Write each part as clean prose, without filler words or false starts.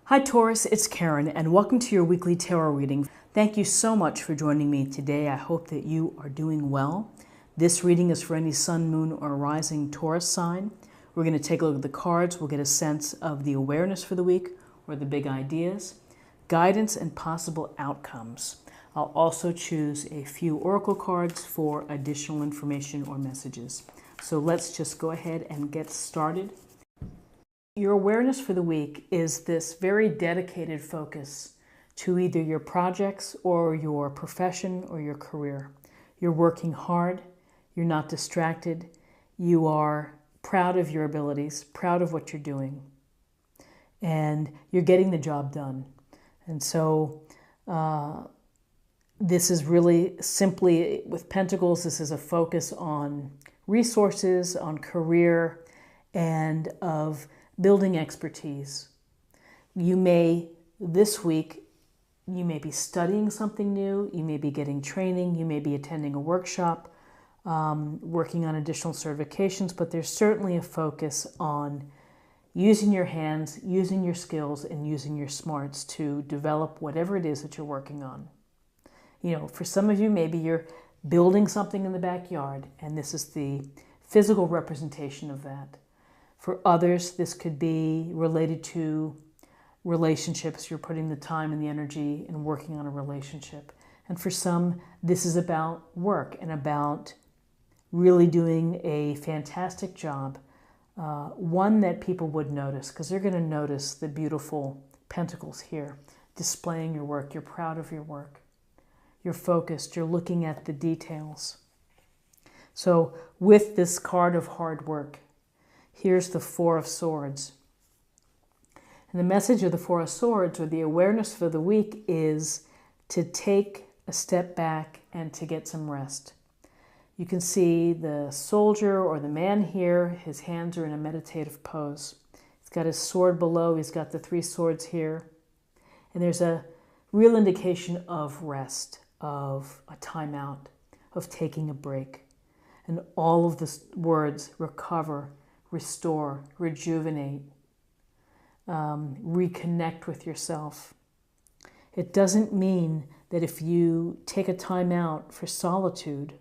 Hi Taurus, it's Karen and welcome to your weekly tarot reading. Thank you so much for joining me today. I hope that you are doing well. This reading is for any sun, moon, or rising Taurus sign. We're going to take a look at the cards. We'll get a sense of the awareness for the week or the big ideas, guidance, and possible outcomes. I'll also choose a few oracle cards for additional information or messages. So let's just go ahead and get started. Your awareness for the week is this very dedicated focus to either your projects or your profession or your career. You're working hard, you're not distracted, you are proud of your abilities, proud of what you're doing, and you're getting the job done. And so this is really simply, with Pentacles, this is a focus on resources, on career, and of building expertise. You may, this week, you may be studying something new, you may be getting training, you may be attending a workshop, working on additional certifications, but there's certainly a focus on using your hands, using your skills, and using your smarts to develop whatever it is that you're working on. You know, for some of you, maybe you're building something in the backyard, and this is the physical representation of that. For others, this could be related to relationships. You're putting the time and the energy in working on a relationship. And for some, this is about work and about really doing a fantastic job, one that people would notice, because they're going to notice the beautiful pentacles here, displaying your work. You're proud of your work. You're focused. You're looking at the details. So with this card of hard work, here's the Four of Swords. And the message of the Four of Swords, or the awareness for the week, is to take a step back and to get some rest. You can see the soldier or the man here, his hands are in a meditative pose. He's got his sword below, he's got the three swords here. And there's a real indication of rest, of a timeout, of taking a break. And all of the words: recover, restore, rejuvenate, reconnect with yourself. It doesn't mean that if you take a time out for solitude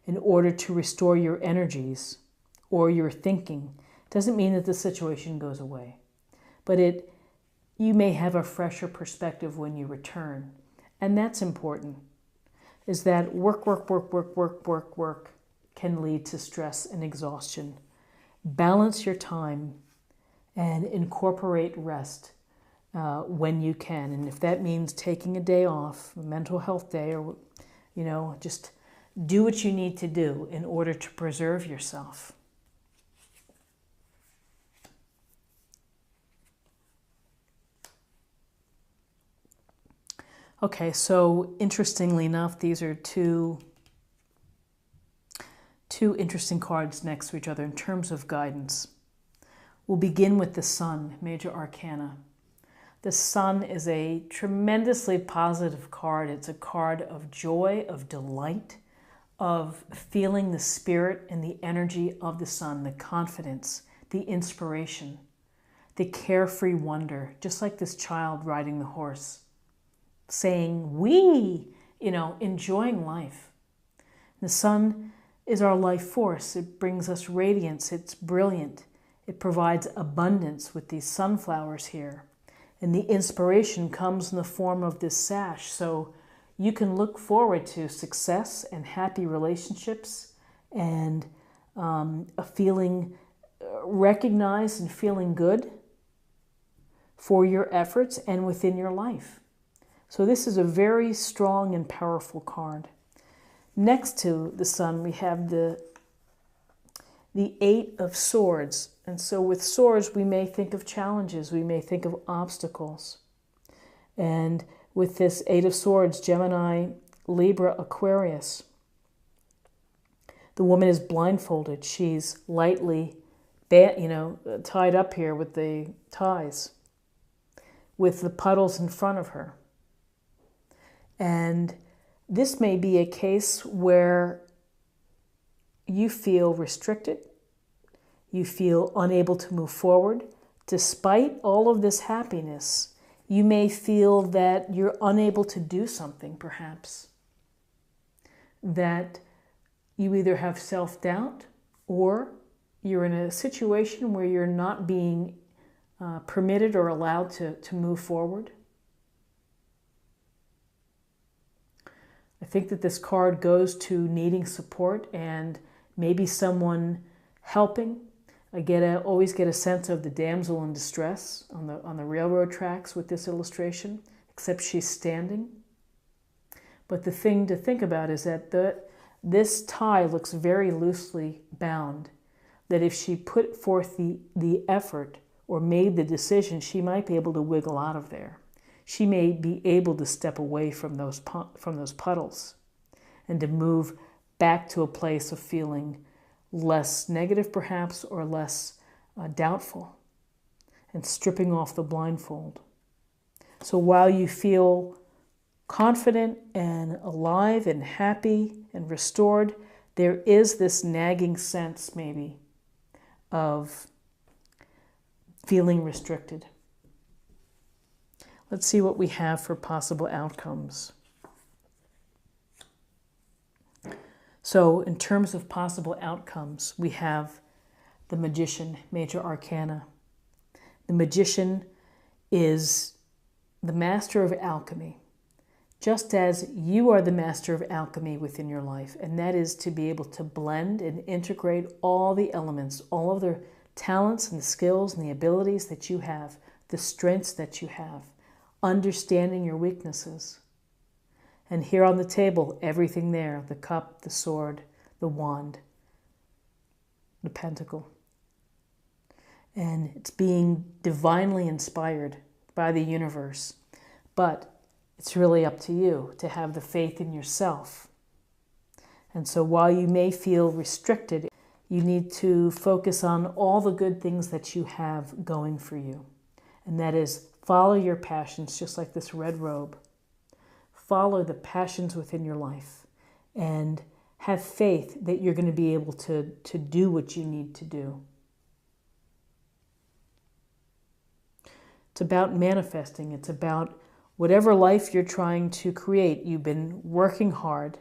in order to restore your energies or your thinking, it doesn't mean that the situation goes away. But you may have a fresher perspective when you return. And that's important, is that work can lead to stress and exhaustion. Balance your time and incorporate rest when you can. And if that means taking a day off, a mental health day, or, just do what you need to do in order to preserve yourself. Okay, so interestingly enough, these are two interesting cards next to each other in terms of guidance. We'll begin with the Sun, Major Arcana. The Sun is a tremendously positive card. It's a card of joy, of delight, of feeling the spirit and the energy of the sun, the confidence, the inspiration, the carefree wonder, just like this child riding the horse, saying, "We," enjoying life. The sun is our life force. It brings us radiance. It's brilliant. It provides abundance with these sunflowers here. And the inspiration comes in the form of this sash. So you can look forward to success and happy relationships and a feeling recognized and feeling good for your efforts and within your life. So this is a very strong and powerful card. Next to the sun, we have the Eight of Swords. And so with swords, we may think of challenges. We may think of obstacles. And with this Eight of Swords, Gemini, Libra, Aquarius, the woman is blindfolded. She's lightly, tied up here with the ties, with the puddles in front of her. And this may be a case where you feel restricted, you feel unable to move forward, despite all of this happiness, you may feel that you're unable to do something, perhaps. That you either have self-doubt or you're in a situation where you're not being permitted or allowed to move forward. I think that this card goes to needing support and maybe someone helping. I always get a sense of the damsel in distress on the railroad tracks with this illustration, except she's standing. But the thing to think about is that this tie looks very loosely bound, that if she put forth the effort or made the decision, she might be able to wiggle out of there. She may be able to step away from those puddles and to move back to a place of feeling less negative, perhaps, or less doubtful, and stripping off the blindfold. So while you feel confident and alive and happy and restored, there is this nagging sense, maybe, of feeling restricted. Let's see what we have for possible outcomes. So in terms of possible outcomes, we have the Magician, Major Arcana. The Magician is the master of alchemy, just as you are the master of alchemy within your life, and that is to be able to blend and integrate all the elements, all of the talents and the skills and the abilities that you have, the strengths that you have, understanding your weaknesses. And here on the table, everything there, the cup, the sword, the wand, the pentacle. And it's being divinely inspired by the universe. But it's really up to you to have the faith in yourself. And so while you may feel restricted, you need to focus on all the good things that you have going for you. And that is, follow your passions, just like this red robe. Follow the passions within your life and have faith that you're going to be able to do what you need to do. It's about manifesting. It's about whatever life you're trying to create. You've been working hard.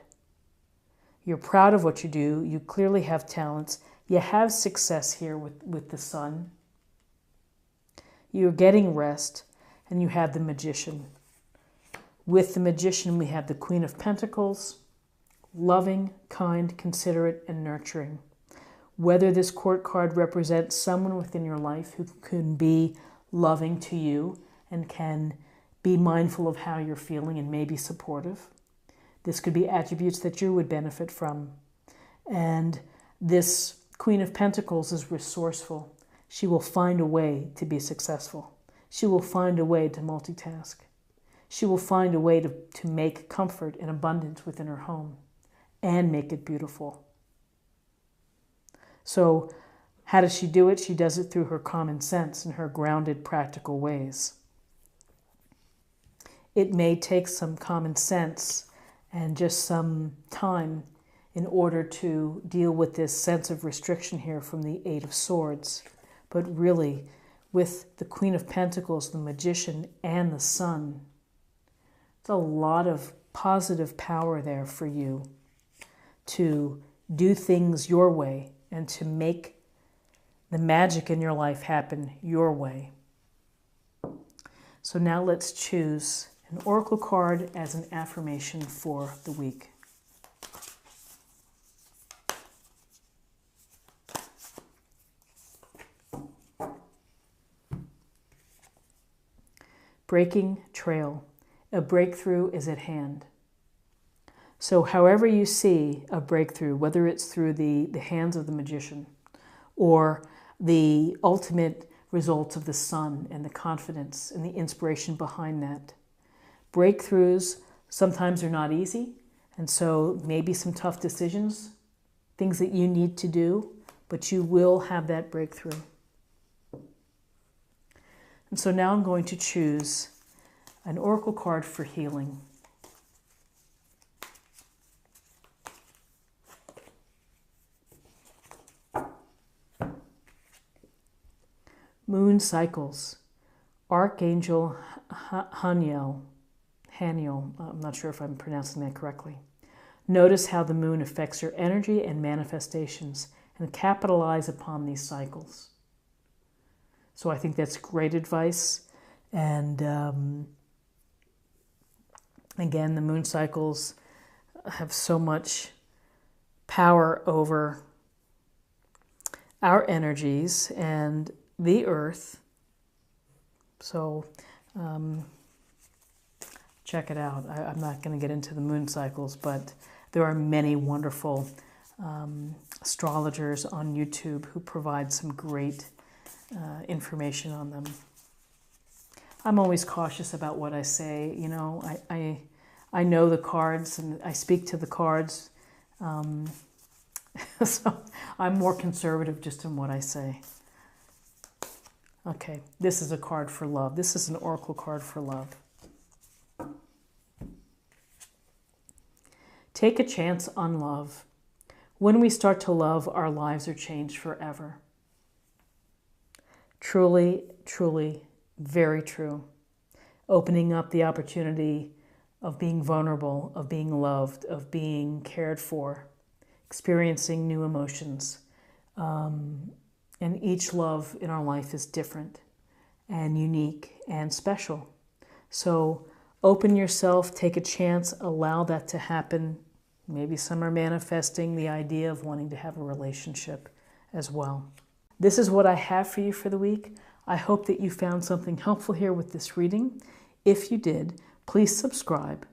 You're proud of what you do. You clearly have talents. You have success here with the sun. You're getting rest, and you have the Magician. With the Magician, we have the Queen of Pentacles, loving, kind, considerate, and nurturing. Whether this court card represents someone within your life who can be loving to you and can be mindful of how you're feeling and maybe supportive. This could be attributes that you would benefit from. And this Queen of Pentacles is resourceful. She will find a way to be successful. She will find a way to multitask. She will find a way to make comfort and abundance within her home and make it beautiful. So how does she do it? She does it through her common sense and her grounded, practical ways. It may take some common sense and just some time in order to deal with this sense of restriction here from the Eight of Swords. But really, with the Queen of Pentacles, the Magician, and the Sun, a lot of positive power there for you to do things your way and to make the magic in your life happen your way. So now let's choose an oracle card as an affirmation for the week. Breaking trail. A breakthrough is at hand. So however you see a breakthrough, whether it's through the hands of the Magician or the ultimate results of the sun and the confidence and the inspiration behind that, breakthroughs sometimes are not easy, and so maybe some tough decisions, things that you need to do, but you will have that breakthrough. And so now I'm going to choose an oracle card for healing. Moon moon cycles. Archangel Haniel, I'm not sure if I'm pronouncing that correctly. Notice how the moon affects your energy and manifestations and capitalize upon these cycles. So I think that's great advice. And again, the moon cycles have so much power over our energies and the earth. So check it out. I'm not going to get into the moon cycles, but there are many wonderful astrologers on YouTube who provide some great information on them. I'm always cautious about what I say. You know, I know the cards and I speak to the cards. So I'm more conservative just in what I say. Okay, this is a card for love. This is an oracle card for love. Take a chance on love. When we start to love, our lives are changed forever. Truly, truly, very true. Opening up the opportunity of being vulnerable, of being loved, of being cared for, experiencing new emotions. And each love in our life is different and unique and special. So open yourself, take a chance, allow that to happen. Maybe some are manifesting the idea of wanting to have a relationship as well. This is what I have for you for the week. I hope that you found something helpful here with this reading. If you did, please subscribe,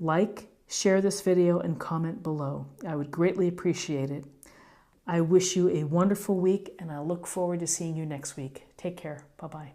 like, share this video, and comment below. I would greatly appreciate it. I wish you a wonderful week, and I look forward to seeing you next week. Take care. Bye-bye.